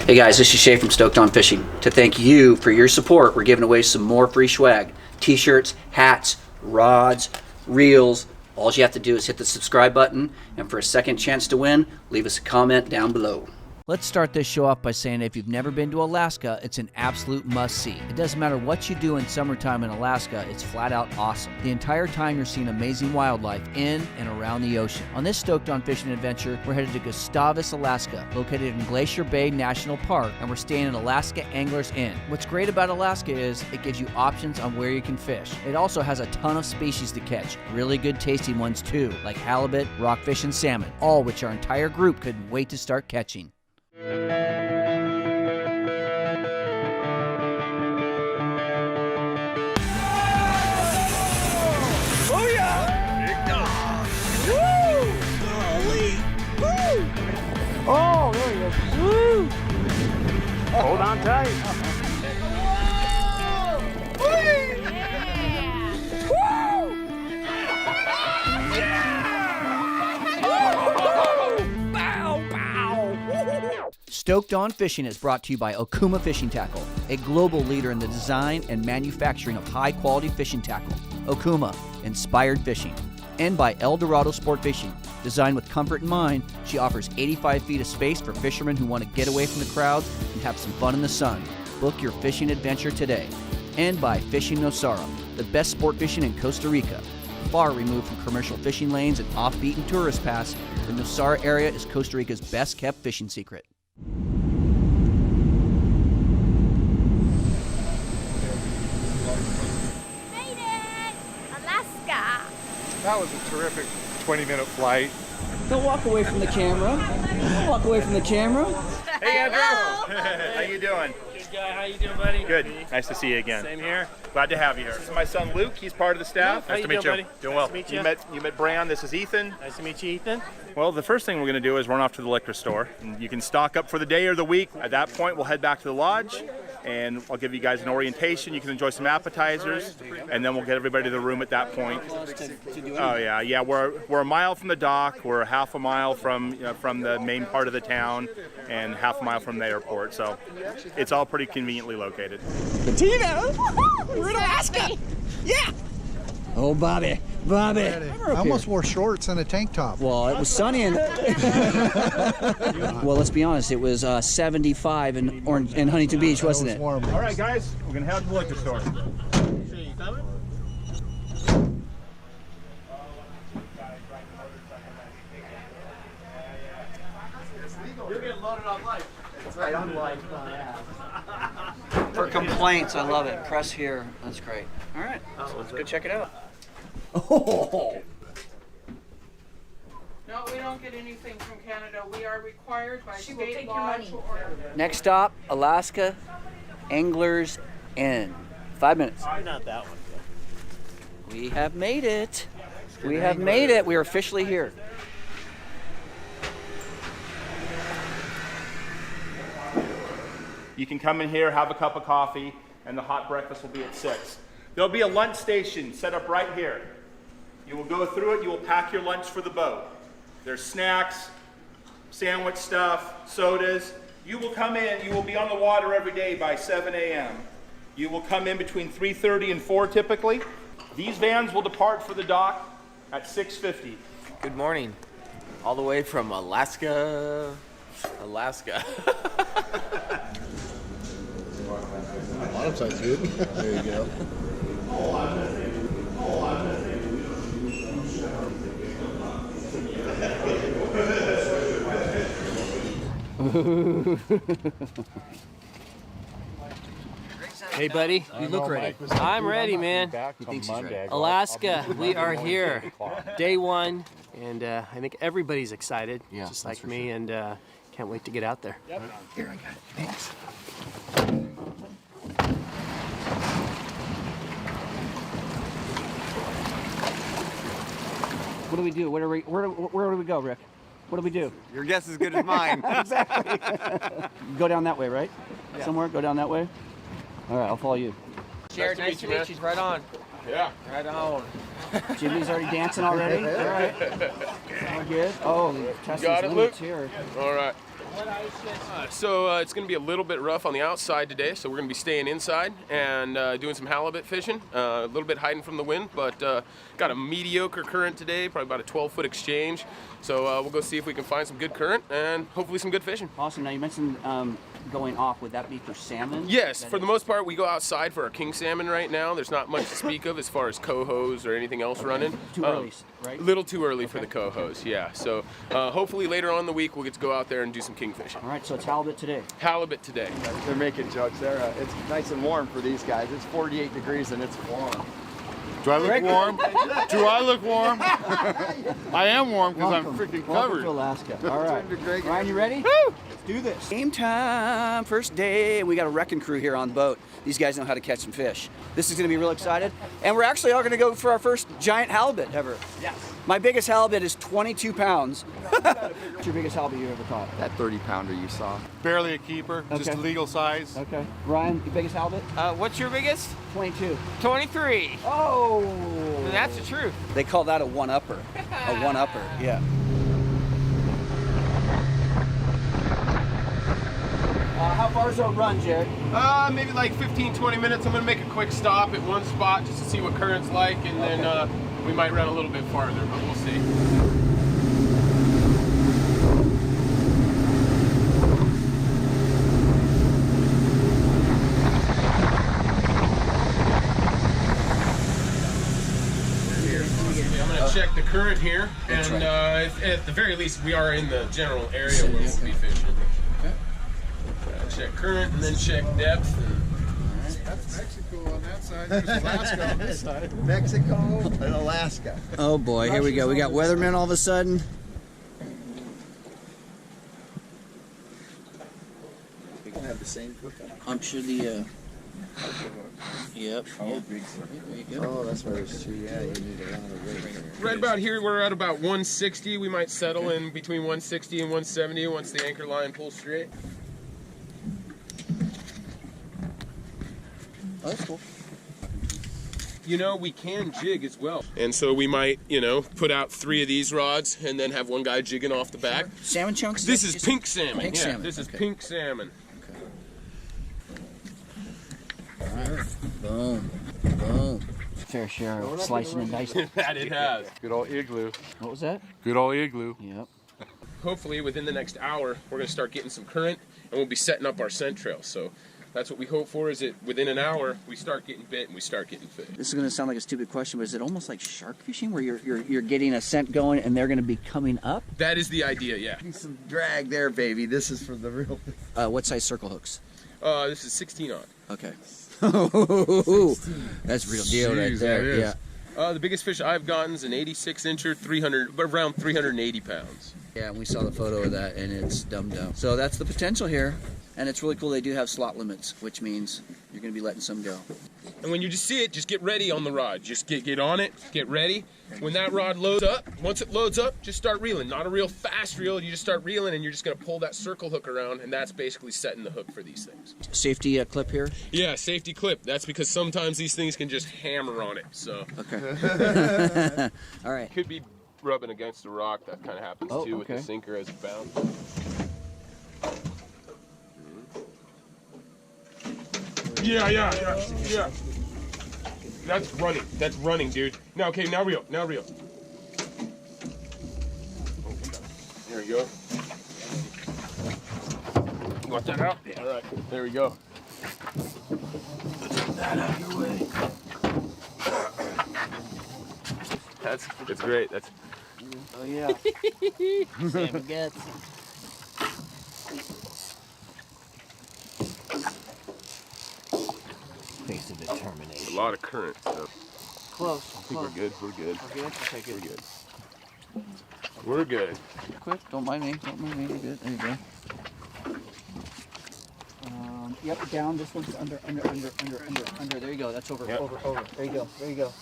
Hey guys, this is Shay from Stoked on Fishing. To thank you for your support, we're giving away some more free swag. T-shirts, hats, rods, reels. All you have to do is hit the subscribe button, and for a second chance to win, leave us a comment down below. Let's start this show off by saying if you've never been to Alaska, it's an absolute must-see. It doesn't matter what you do in summertime in Alaska, it's flat out awesome. The entire time you're seeing amazing wildlife in and around the ocean. On this Stoked on Fishing adventure, we're headed to Gustavus, Alaska, located in Glacier Bay National Park, and we're staying at Alaskan Anglers Inn. What's great about Alaska is it gives you options on where you can fish. It also has a ton of species to catch, really good tasting ones too, like halibut, rockfish, and salmon, all which our entire group couldn't wait to start catching. Oh, there he is. Woo! Hold on tight. Stoked on Fishing is brought to you by Okuma Fishing Tackle, a global leader in the design and manufacturing of high-quality fishing tackle. Okuma, inspired fishing. And by El Dorado Sport Fishing. Designed with comfort in mind, she offers 85 feet of space for fishermen who want to get away from the crowds and have some fun in the sun. Book your fishing adventure today. And by Fishing Nosara, the best sport fishing in Costa Rica. Far removed from commercial fishing lanes and off-beaten tourist paths, the Nosara area is Costa Rica's best-kept fishing secret. Made it! Alaska! That was a terrific 20-minute flight. Don't walk away from the camera. Don't walk away from the camera. Hey Andrew! Hello. How you doing? Good guy, how you doing, buddy? Good. Nice to see you again. Same here. Glad to have you here. This is my son Luke. He's part of the staff. How you doing, buddy? Doing well. Nice to meet you. You met Bran. This is Ethan. Nice to meet you, Ethan. Well, the first thing we're going to do is run off to the liquor store. And you can stock up for the day or the week. At that point, we'll head back to the lodge, and I'll give you guys an orientation. You can enjoy some appetizers, and then we'll get everybody to the room at that point. Oh yeah. We're a mile from the dock. We're half a mile from the main part of the town, and half a mile from the airport. So it's all pretty conveniently located. Tina, we're in Alaska. Yeah. Oh, Bobby. I almost wore shorts and a tank top. Well, it was sunny and well, let's be honest, it was 75 in Huntington Beach, wasn't it? Warm. All right, guys, we're gonna head to the liquor store. You're getting loaded on life. That's right, on life. For complaints, I love it. Press here. That's great. All right, so let's go check it out. Oh. No, we don't get anything from Canada. We are required by She will state take your law money. to order. Next stop, Alaskan Anglers Inn. 5 minutes. Not that one. We have made it. We have made it. We are officially here. You can come in here, have a cup of coffee, and the hot breakfast will be at 6. There'll be a lunch station set up right here. You will go through it, you will pack your lunch for the boat. There's snacks, sandwich stuff, sodas. You will come in, you will be on the water every day by 7 a.m. You will come in between 3:30 and 4 typically. These vans will depart for the dock at 6:50. Good morning. All the way from Alaska. Bottom side's good. There you go. Hey, buddy. You look ready. I'm ready, man. Alaska, we are here. Day one, and I think everybody's excited, just like me, and can't wait to get out there. Here, I got it. Thanks. What do we do? Where do we go, Rick? What do we do? Your guess is as good as mine. Exactly. Go down that way, right? Yeah. Somewhere? Go down that way? All right, I'll follow you. Jared, nice to meet you. Right on. Yeah. Right on. Jimmy's already dancing already? All right. All good. Oh, Tesla's Got it, limits Luke? here. All right. So it's going to be a little bit rough on the outside today, so we're going to be staying inside and doing some halibut fishing. A little bit hiding from the wind, but got a mediocre current today, probably about a 12-foot exchange. So we'll go see if we can find some good current and hopefully some good fishing. Awesome. Now you mentioned going off. Would that be for salmon? Yes, for the most part, we go outside for our king salmon right now. There's not much to speak of as far as cohos or anything else running. Too early, right? A little too early for the cohos, yeah. So hopefully later on in the week we'll get to go out there and do some king fishing. All right, so it's halibut today. Halibut today. They're making jokes there. It's nice and warm for these guys. It's 48 degrees and it's warm. Do I look warm? Do I look warm? I am warm because I'm freaking Welcome covered. to Alaska. All right. Ryan, you ready? Woo! Let's do this. Game time. First day, and we got a wrecking crew here on the boat. These guys know how to catch some fish. This is going to be real excited. And we're actually all going to go for our first giant halibut ever. Yes. My biggest halibut is 22 pounds. What's your biggest halibut you ever caught? That 30-pounder you saw. Barely a keeper, just Okay. legal size. Okay. Ryan, your biggest halibut? What's your biggest? 22. 23. Oh! That's the truth. They call that a one-upper. A one-upper, yeah. How far is our run, Jared? Maybe like 15-20 minutes. I'm going to make a quick stop at one spot just to see what current's like, and then we might run a little bit farther, but we'll see. I'm going to check the current here, and at the very least, we are in the general area where we'll be fishing. Check current and then check depth. That's Mexico on that side. There's Alaska on this side. Mexico and Alaska. Oh boy, here we go. We got weathermen all of a sudden. We can have the same hookup. I'm sure the, yep. Oh, big. There you go. Oh, that's where there's two. Yeah, you need a lot of weight. Right about here, we're at about 160. We might settle in between 160 and 170 once the anchor line pulls straight. Oh, that's cool. You know, we can jig as well. And so we might, you know, put out 3 of these rods and then have one guy jigging off the back. Salmon chunks? This is pink salmon. Pink salmon. This is Okay. pink salmon. Okay. All right. Boom. Boom. Fair share of slicing and dicing. That it has. Good old igloo. What was that? Good old igloo. Yep. Hopefully within the next hour, we're going to start getting some current and we'll be setting up our scent trail. So that's what we hope for, is that within an hour we start getting bit and we start getting fish. This is going to sound like a stupid question, but is it almost like shark fishing where you're getting a scent going and they're going to be coming up? That is the idea, yeah. Some drag there, baby. This is for the real. What size circle hooks? This is 16 on. Okay. That's real deal right Jeez, there. that is. Yeah. The biggest fish I've gotten is an 86-incher, around 380 pounds. Yeah, and we saw the photo of that, and it's dumb. So that's the potential here, and it's really cool. They do have slot limits, which means you're going to be letting some go. And when you just see it, just get ready on the rod. Just get on it, get ready. When that rod loads up, once it loads up, just start reeling. Not a real fast reel, you just start reeling and you're just gonna pull that circle hook around, and that's basically setting the hook for these things. Safety clip here? Yeah, safety clip. That's because sometimes these things can just hammer on it, so. Okay. All right. Could be rubbing against the rock, that kind of happens too with the sinker as it bounces. Yeah. That's running, dude. Now, okay, now reel. There we go. You want that out? Yeah. All right, there we go. Get that out of your way. It's great. That's. Oh yeah. Salmon gets. Face of determination. A lot of current. So. Close. I think we're good. We're good? Okay, good. We're good. Quick, don't mind me. You're good. There you go. Yep, down. This one's under. There you go. That's over. Yep. Over. There you go.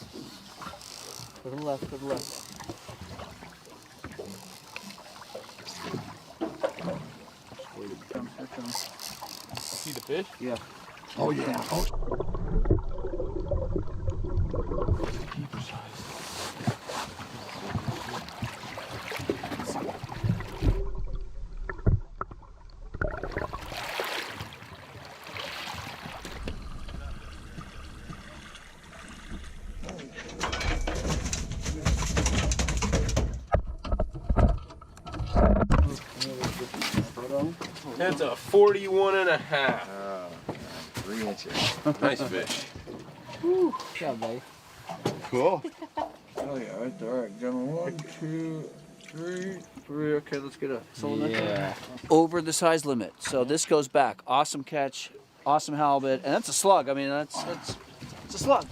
To the left. Here comes. See the fish? Yeah. Oh yeah. Oh. That's a 41.5. 3 inches. Nice fish. Good job, buddy. Cool. Oh yeah, right there. All right, gentlemen. 1, 2, 3, 3. Okay, let's get a solo. Yeah. Over the size limit. So this goes back. Awesome catch, awesome halibut, and that's a slug. I mean, it's a slug.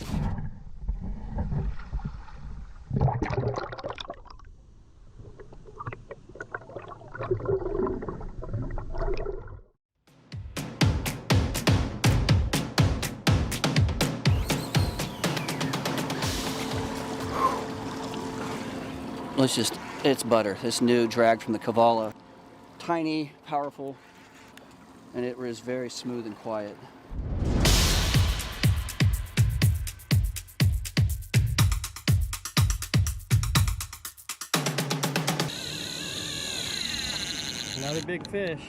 It's butter. This new drag from the Kavala. Tiny, powerful, and it was very smooth and quiet. Another big fish.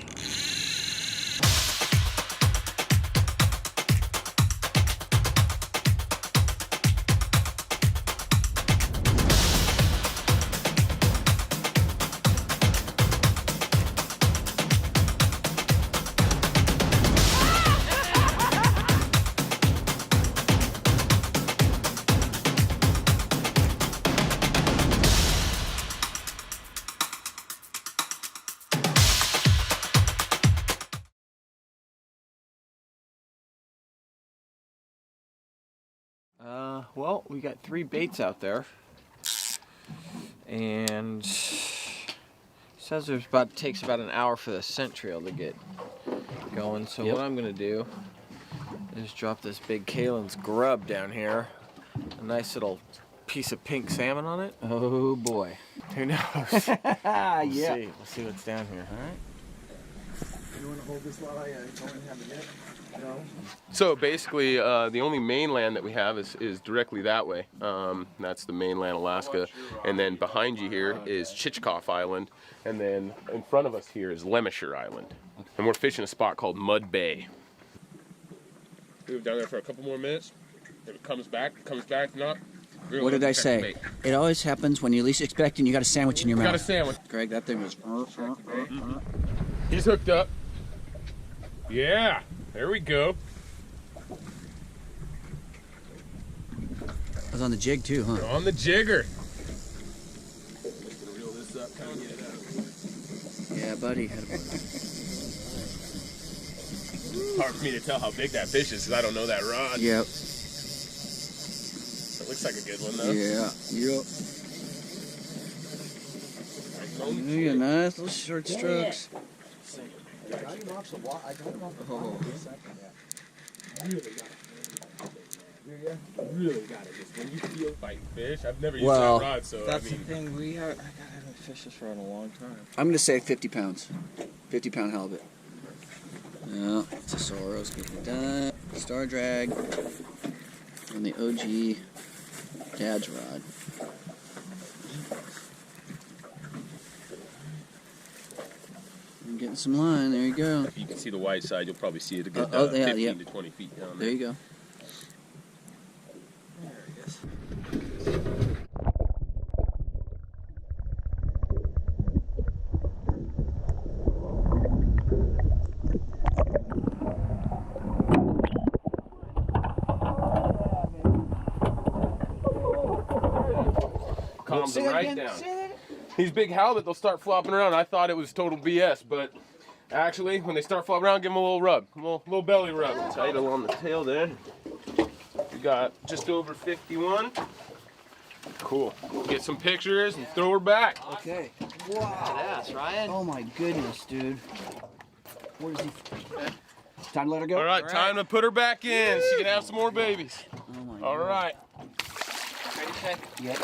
Well, we got 3 baits out there, and it says takes about an hour for the scent trail to get going. So what I'm gonna do is drop this big Kalen's grub down here, a nice little piece of pink salmon on it. Oh boy. Who knows? We'll see. We'll see what's down here. All right. You want to hold this while I go and have a minute? No. So basically, the only mainland that we have is directly that way. That's the mainland Alaska. And then behind you here is Chichikov Island. And then in front of us here is Lemisher Island. And we're fishing a spot called Mud Bay. Move down there for a couple more minutes. If it comes back, not. What did I say? It always happens when you least expect and you got a sandwich in your mouth. Got a sandwich. Greg, that thing was... He's hooked up. Yeah, there we go. I was on the jig too, huh? On the jigger. Yeah, buddy. It's hard for me to tell how big that fish is because I don't know that rod. Yep. It looks like a good one though. Yeah. Yep. Yeah, nice little short strokes. I got him off the wall. I got him off the wall for a second. Really got it. Just when you feel fighting fish, I've never used Well, that rod, so That's I mean. the thing. I haven't fished this rod in a long time. I'm going to say 50 pounds. 50-pound halibut. Yeah, it's a Soros getting done. Star drag. And the OG dad's rod. I'm getting some line. There you go. If you can see the wide side, you'll probably see it a good 15 to 20 feet down there. There you go. Calms them right down. These big halibut, they'll start flopping around. I thought it was total BS, but actually, when they start flopping around, give them a little rub, a little belly rub. Tidal on the tail there. We got just over 51. Cool. Get some pictures and throw her back. Okay. Badass, Ryan. Oh my goodness, dude. Where is he? Time to let her go? All right, time to put her back in so you can have some more babies. Oh my All right. Ready, check? Yep.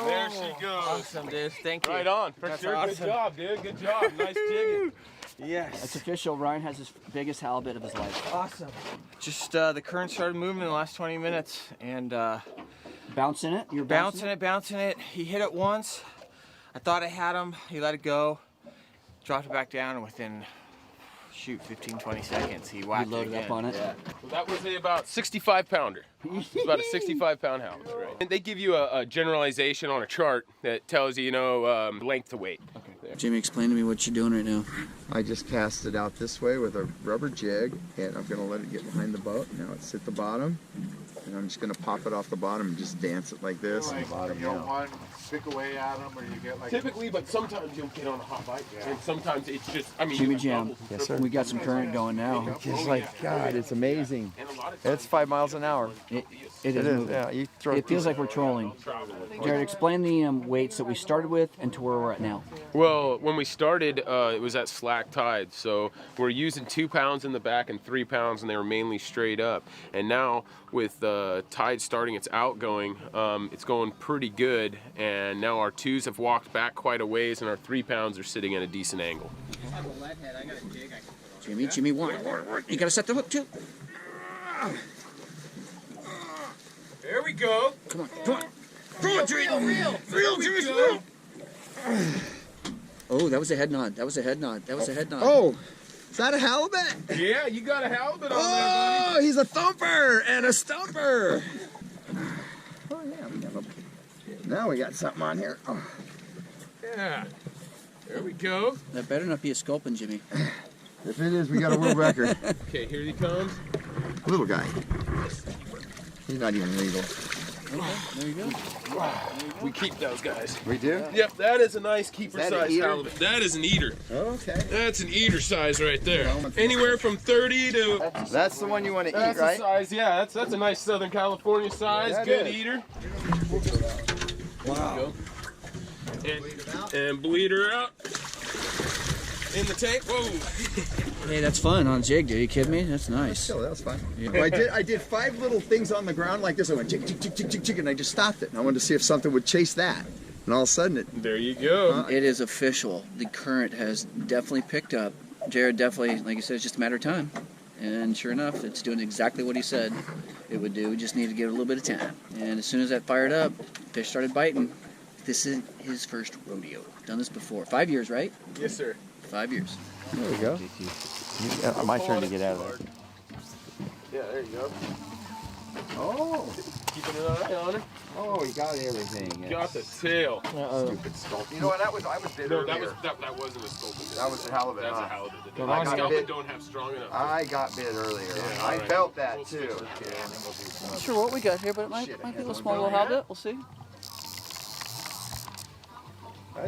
There she goes. Awesome, dude. Thank you. Right on. For That's sure. awesome. Good job, dude. Good job. Nice jigging. Yes. That's official. Ryan has his biggest halibut of his life. Awesome. Just the current started moving in the last 20 minutes, and Bouncing it? You're bouncing it. He hit it once. I thought I had him. He let it go. Dropped it back down, and within 15, 20 seconds, he whacked it loaded again. up on it? Yeah. Well, that was about 65-pounder. It's about a 65-pound halibut, right? And they give you a generalization on a chart that tells you, length to weight. Okay. Jimmy, explain to me what you're doing right now. I just cast it out this way with a rubber jig, and I'm going to let it get behind the boat. Now it's at the bottom, and I'm just going to pop it off the bottom and just dance it like this. Like, and bottom you know, down. one pick away at them, or you get like. Typically, but sometimes you'll get on a hot bite, and sometimes it's just. I mean, Jimmy you have Jam. doubles and Yes, sir. triples. We got some current going now. It's like, God, it's amazing. And a lot of It's 5 miles an hour. It It is is, moving. yeah. You throw It feels like we're trolling. Jared, explain the weights that we started with and to where we're at now. Well, when we started, it was at slack tide, so we're using 2 pounds in the back and 3 pounds, and they were mainly straight up. And now, with the tide starting its outgoing, it's going pretty good. And now our 2s have walked back quite a ways, and our 3 pounds are sitting at a decent angle. Jimmy, one. You gotta set the hook too. There we go. Come on. Reel, Jimmy. Oh, that was a head nod. Oh, is that a halibut? Yeah, you got a halibut on Oh, he's a thumper and a stumper. Oh, yeah. Now we got something on here. Oh. there. Yeah. There we go. That better not be a sculpin, Jimmy. If it is, we got a world record. Okay, here he comes. Little guy. He's not even legal. Okay, there you go. We keep those guys. We do? Yep, that is a nice keeper Is that an size eater? halibut. That is an eater. Okay. That's an eater size right there. Anywhere from 30 to. That's the one you want to eat, That's right? a size, yeah. That's a nice Southern California size. That Good is. eater. Wow. And bleed her out in the tank. Whoa. Hey, that's fun on jig, dude. Are you kidding me? That's nice. Still, that was fun. Well, I did 5 little things on the ground like this. I went jig, jig, jig, jig, jig, jig, and I just stopped it. And I wanted to see if something would chase that. And all of a sudden, There you go. It is official. The current has definitely picked up. Jared definitely, like you said, it's just a matter of time. And sure enough, it's doing exactly what he said it would do. We just need to give it a little bit of time. And as soon as that fired up, fish started biting. This is his first rodeo. Done this before. 5 years, right? Yes, sir. 5 years. there we go. My turn to get out of there. Yeah, there you go. Oh, Keeping an eye on her. oh, you got everything. Got the tail. Stupid sculpin. You know what? I was bit No, earlier. that wasn't a sculpin. That was a halibut. That's huh? a halibut. I The got scalpin bit. don't have strong enough. I got bit earlier. Yeah, I alright. felt that We'll too. switch it. Not sure what we got here, but it might be a little small little halibut. We'll see.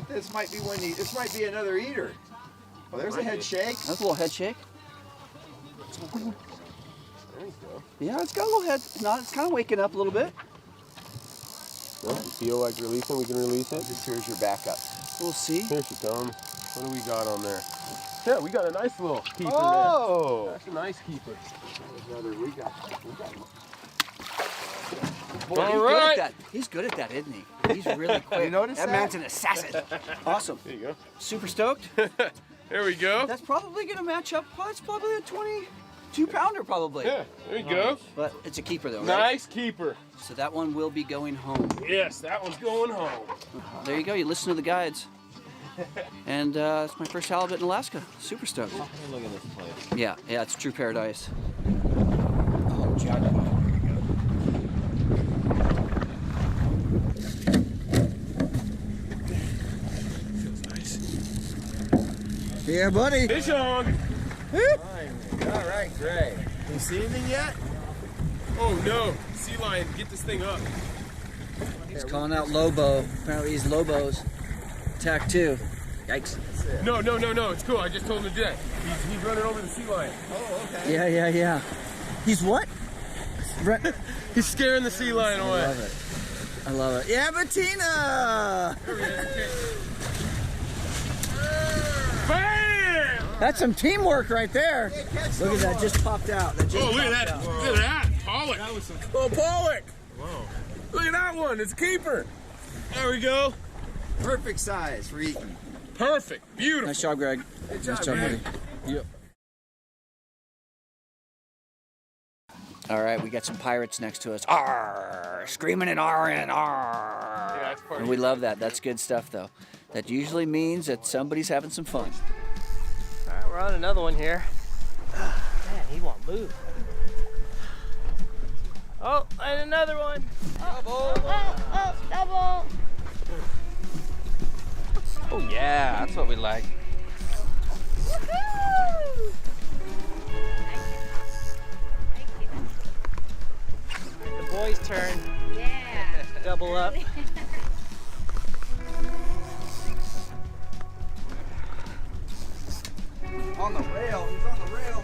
This might be one. This might be another eater. Oh, there's a head shake. That's a little head shake. There you go. Yeah, it's got a little head. It's kind of waking up a little bit. Well, you feel like releasing? We can release it. Just here's your backup. We'll see. Here she comes. What do we got on there? Yeah, we got a nice little keeper Oh! there. That's a nice keeper. We got. Boy, All he's good right. at that. He's good at that, isn't he? He's really quick. You notice that that? man's an assassin. Awesome. There you go. Super stoked. There we go. That's probably gonna match up. It's probably a 22-pounder, probably. Yeah, there you go. But it's a keeper though, right? Nice keeper. So that one will be going home. Yes, that one's going home. There you go. You listen to the guides. And it's my first halibut in Alaska. Super stoked. Look at this place. Yeah, it's true paradise. Oh, jackpot. Yeah, buddy. Fish on. All right, great. You see anything yet? Oh no, sea lion, get this thing up. He's calling out Lobo. Apparently he's Lobo's. Attack 2. Yikes. No, it's cool. I just told him to do that. He's running over the sea lion. Oh, okay. Yeah. He's what? He's scaring the sea lion away. I love it. Yeah, Bettina! Bam! That's some teamwork right there. Look at that, just popped out. That just Oh, look at popped that. out. Look at that. Pollock. Oh, Pollock. Whoa. Look at that one. It's a keeper. There we go. Perfect size for eating. Perfect. Beautiful. Nice job, Greg. Nice job, buddy. Yep. All right, we got some pirates next to us. Arr! Screaming and arring, arr! Yeah, that's part And of we it. love that. That's good stuff, though. That usually means that somebody's having some fun. All right, we're on another one here. Man, he won't move. Oh, and another one. Oh, double. Oh yeah, that's what we like. Woohoo! The boys' turn. Yeah. Double up. On the rail, he's on the rail.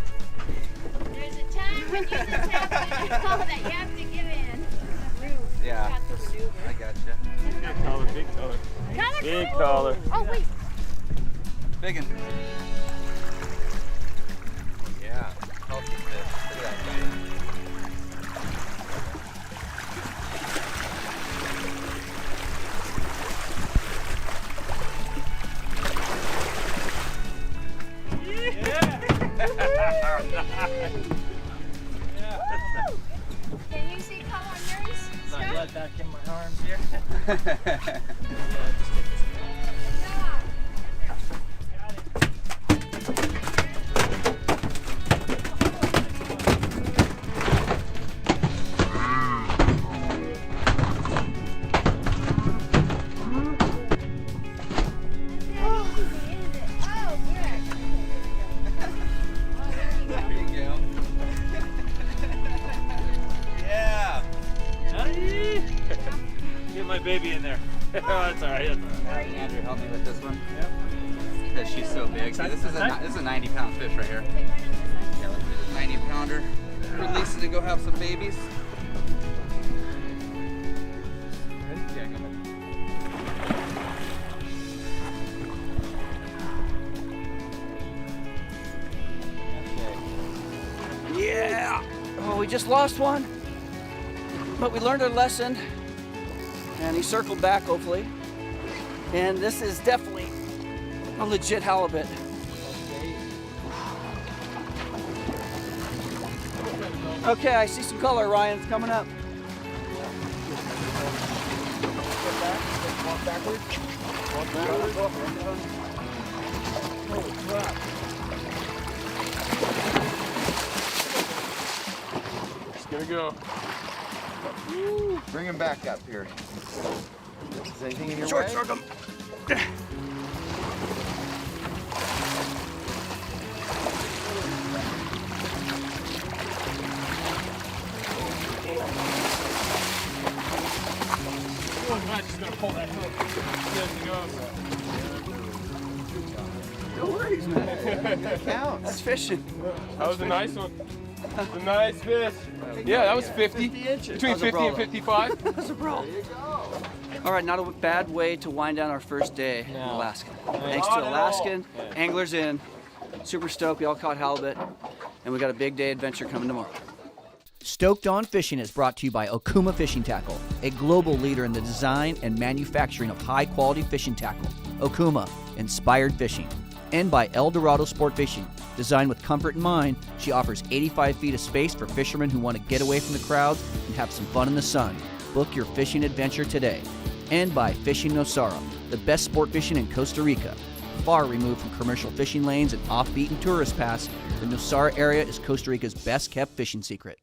There's a time when you just have to know that you have to give in. Yeah, Got to maneuver. I gotcha. Big color, big color. Color, Big color. color. Oh, wait. Biggin. Yeah, healthy fish. Look at that guy. Can you see color on yours? My blood back in my arms here. Get my baby in there. Oh, that's all right. Andrew, help me with this one. Yep. Because she's so big. See, this is a 90-pound fish right here. Yeah, let's do this 90-pounder. Release it to go have some babies. Yeah, go ahead. Yeah! Well, we just lost one, but we learned our lesson, and he circled back, hopefully. And this is definitely a legit halibut. Okay, I see some color, Ryan. It's coming up. Walk backwards. Walk backwards. Holy crap. Just gonna go. Bring him back up here. Is anything in your Short way? circle. I'm just gonna pull that hook. No worries, man. That counts. That's fishing. That was a nice one. That's a nice fish. Yeah, that was 50. 50 inches. Between That was a 50 and bro, 55. That's a bro. All right, not a bad way to wind down our first day in Alaska. Thanks to Alaskan Anglers Inn. Super stoked. We all caught halibut, and we got a big day adventure coming tomorrow. Stoked on Fishing is brought to you by Okuma Fishing Tackle, a global leader in the design and manufacturing of high-quality fishing tackle. Okuma, inspired fishing. And by El Dorado Sport Fishing. Designed with comfort in mind, she offers 85 feet of space for fishermen who want to get away from the crowds and have some fun in the sun. Book your fishing adventure today. And by Fishing Nosara, the best sport fishing in Costa Rica. Far removed from commercial fishing lanes and off-beaten tourist paths, the Nosara area is Costa Rica's best-kept fishing secret.